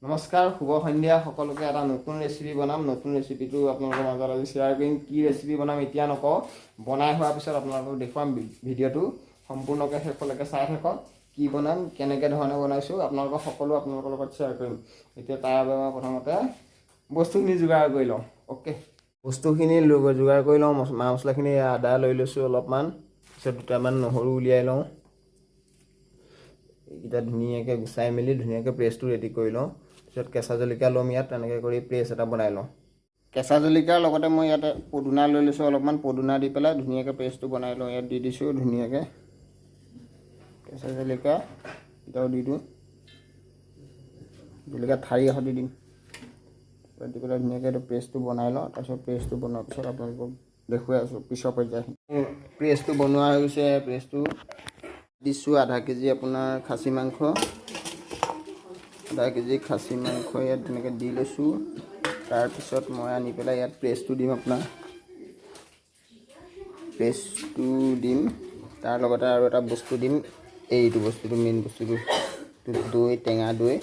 নমস্কাৰ, শুভ সন্ধিয়া সকলোকে। এটা নতুন ৰেচিপি বনাম। নতুন ৰেচিপিটো আপোনালোকৰ মাজত আজি শ্বেয়াৰ কৰিম। কি ৰেচিপি বনাম এতিয়া নকওঁ, বনাই হোৱাৰ পিছত আপোনালোকক দেখুৱাম। ভিডিঅ'টো সম্পূৰ্ণকৈ শেষলৈকে চাই থাকক। কি বনাম, কেনেকৈ ধৰণে বনাইছোঁ, আপোনালোকৰ লগত শ্বেয়াৰ কৰিম। এতিয়া তাৰ বাবে মই প্ৰথমতে বস্তুখিনি যোগাৰ কৰি লওঁ। অ'কে, বস্তুখিনি যোগাৰ কৰি লওঁ। মা মছলাখিনি আদা লৈ লৈছোঁ অলপমান, পিছত দুটামান নহৰু উলিয়াই লওঁ। এইকেইটা ধুনীয়াকৈ গুচাই মেলি ধুনীয়াকৈ পেষ্টটো ৰেডি কৰি লওঁ। পিছত কেঁচা জলকীয়া ল'ম, ইয়াত তেনেকৈ কৰি পেষ্ট এটা বনাই লওঁ। কেঁচা জলকীয়াৰ লগতে মই ইয়াতে পদুনা লৈ লৈছোঁ অলপমান। পদুনা দি পেলাই ধুনীয়াকৈ পেষ্টটো বনাই লওঁ। ইয়াত দি দিছোঁ ধুনীয়াকৈ কেঁচা জলকীয়া এটাও দি দিওঁ। জলকীয়া ঠাৰি এখন দি দিম। দি পেলাই ধুনীয়াকৈ এইটো পেষ্টটো বনাই লওঁ। তাৰপিছত পেষ্টটো বনোৱাৰ পিছত আপোনালোকক দেখুৱাই আছোঁ পিছৰ পৰ্যায়খিনি। পেষ্টটো বনোৱা হৈ গৈছে। পেষ্টটো দিছোঁ আধা কেজি আপোনাৰ খাচী মাংস। আধা কেজি খাচী মাংস ইয়াত ধুনীয়াকৈ দি লৈছোঁ। তাৰপিছত মই আনি পেলাই ইয়াত পেষ্টটো দিম। আপোনাৰ পেষ্টটো দিম, তাৰ লগতে আৰু এটা বস্তু দিম। এইটো বস্তুটো মেইন বস্তুটো দৈ, টেঙা দৈ।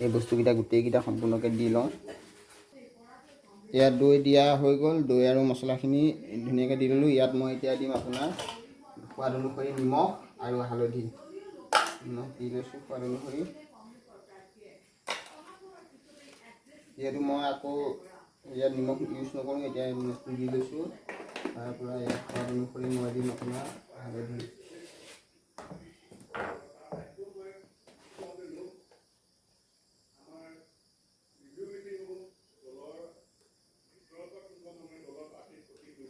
এই বস্তুকেইটা গোটেইকেইটা সম্পূৰ্ণকৈ দি লওঁ। ইয়াত দৈ দিয়া হৈ গ'ল। দৈ আৰু মছলাখিনি ধুনীয়াকৈ দি ল'লোঁ। ইয়াত মই এতিয়া দিম আপোনাৰ সোৱাদ অনুসৰি নিমখ আৰু হালধি। নিমখ দি লৈছোঁ সোৱাদ অনুসৰি। যিহেতু মই আকৌ ইয়াত নিমখ ইউজ নকৰোঁ, এতিয়া নিমখটো দি লৈছোঁ। তাৰপৰা ইয়াত সোৱাদ অনুসৰি মই দিম আপোনাৰ হালধি।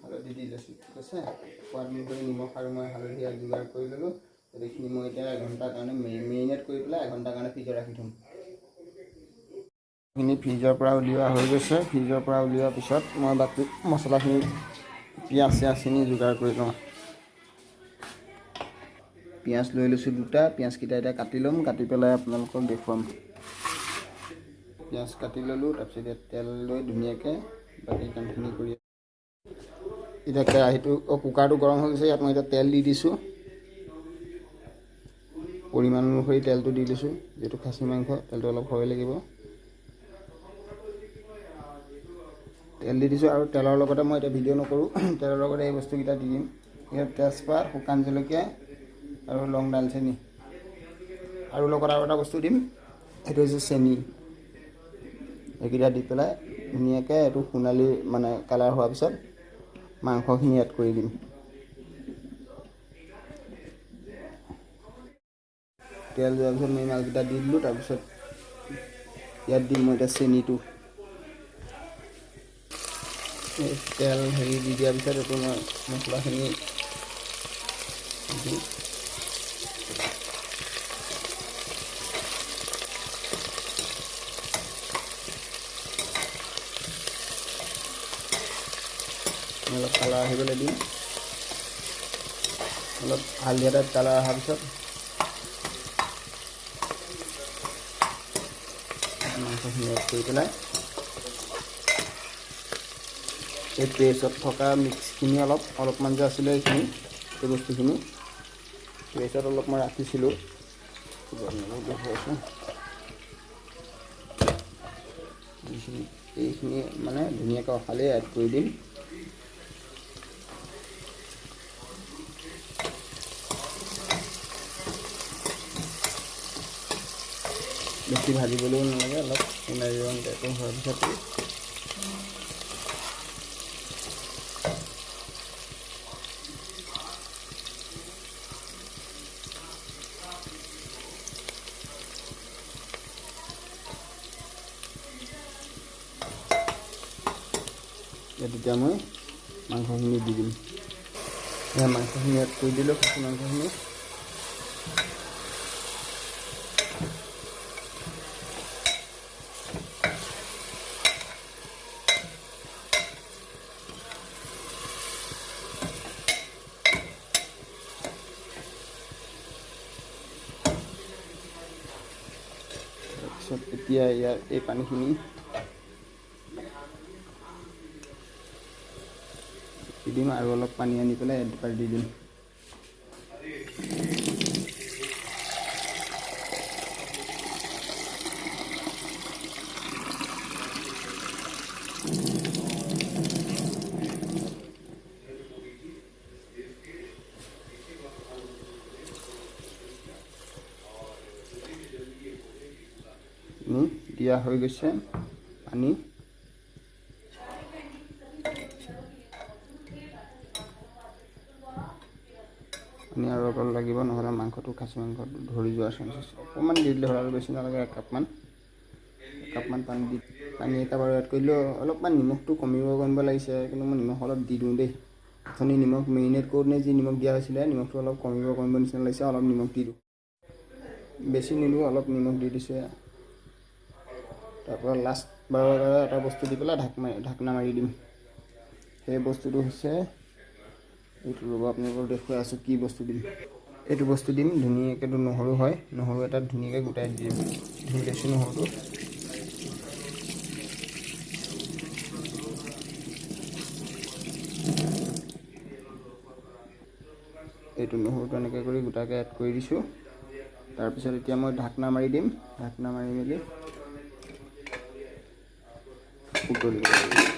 হালধি দি লৈছোঁ, ঠিক আছে। সোৱাদ অনুসৰি নিমখ আৰু মই হালধি যোগাৰ কৰি ল'লোঁ। এইখিনি মই এতিয়া এঘণ্টাৰ কাৰণে মেৰিনেট কৰি পেলাই এঘণ্টাৰ কাৰণে ফ্ৰিজত ৰাখি থ'ম। এইখিনি ফ্ৰিজৰ পৰা উলিওৱা হৈ গৈছে। ফ্ৰিজৰ পৰা উলিওৱাৰ পিছত মই বাকী মছলাখিনি পিঁয়াজ চিয়াজখিনি যোগাৰ কৰি লওঁ। পিঁয়াজ লৈ লৈছোঁ দুটা। পিঁয়াজকেইটা এতিয়া কাটি ল'ম। কাটি পেলাই আপোনালোকক দেখুৱাম। পিঁয়াজ কাটি ল'লোঁ। তাৰপিছত এতিয়া তেল লৈ ধুনীয়াকৈ বাকী কামখিনি কৰি এতিয়া কেৰাহীটো কুকাৰটো গৰম হৈ গৈছে। ইয়াত মই এতিয়া তেল দি দিছোঁ। পৰিমাণ অনুসৰি তেলটো দি দিছোঁ। যিহেতু খাচী মাংস তেলটো অলপ সৰহ লাগিব। তেল দি দিছোঁ আৰু তেলৰ লগতে মই এতিয়া ভিডিঅ' নকৰোঁ। তেলৰ লগতে এই বস্তুকেইটা দি দিম। ইয়াত তেজপাত, শুকান জলকীয়া আৰু লং, দালচেনি আৰু লগত আৰু এটা বস্তু দিম, সেইটো হৈছে চেনি। এইকেইটা দি পেলাই ধুনীয়াকৈ এইটো সোণালী কালাৰ হোৱাৰ পিছত মাংসখিনি এড কৰি দিম। তেল যোৱাৰ পিছত মই মালকেইটা দি দিলোঁ। তাৰপিছত ইয়াত দিম মই এতিয়া চেনিটো। তেল দি দিয়াৰ পিছত এইটো মই মছলাখিনি দি অলপ কালাৰ আহিবলৈ দিম। অলপ হালধীয়া টাইপ কালাৰ অহাৰ পিছত মাংসখিনি এড কৰি পেলাই এই পেষ্টত থকা মিক্সখিনি অলপমান যে আছিলে এইখিনি, এই বস্তুখিনি পেষ্টত অলপ মই ৰাখিছিলোঁ। এইখিনি ধুনীয়াকৈ অখালেই এড কৰি দিম। বেছি ভাজিবলৈও নালাগে, অলপ সোণালী ৰং টাইপৰ হোৱাৰ পিছতে তেতিয়া মই মাংসখিনি দি দিম। মাংসখিনি এড কৰি দিলোঁ। খাচী মাংসখিনি তাৰপিছত এতিয়া ইয়াৰ এই পানীখিনি দি দিম আৰু অলপ পানী আনি পেলাই এডোপাৰ দি দিম। পানী দিয়া হৈ গৈছে পানী পানী আৰু অলপ লাগিব নহ'লে মাংসটো খাচী মাংসটো ধৰি যোৱাৰ চান্স আছে অকণমান দি দিলে হ'ল আৰু বেছি নালাগে একাপমান পানী দি পানী একাপ আৰু এড কৰিলেও অলপমান নিমখটো কমিব লাগিছে কিন্তু মই নিমখ অলপ দি দিওঁ দেই অথনি নিমখ মেৰিনেট কৰোঁতে যি নিমখ দিয়া হৈছিলে নিমখটো অলপ কমিব নিচিনা লাগিছে অলপ নিমখ দি দিওঁ বেছি নিদিওঁ অলপ নিমখ দি দিছোঁ তাৰপৰা লাষ্ট বাৰৰ এটা বস্তু দি পেলাই ঢাকনা মাৰি দিম সেই বস্তুটো হৈছে এইটো ৰ'ব আপোনালোকক দেখুৱাই আছোঁ কি বস্তু দিম এইটো বস্তু দিম ধুনীয়াকৈ নহৰু হয় নহৰু এটা ধুনীয়াকৈ গোটাই দি দিম ধুই লৈছোঁ নহৰুটো এইটো নহৰুটো এনেকৈ কৰি গোটাকৈ এড কৰি দিছোঁ তাৰপিছত এতিয়া মই ঢাকনা মাৰি দিম ঢাকনা মাৰি মেলি উতলিব লাগিব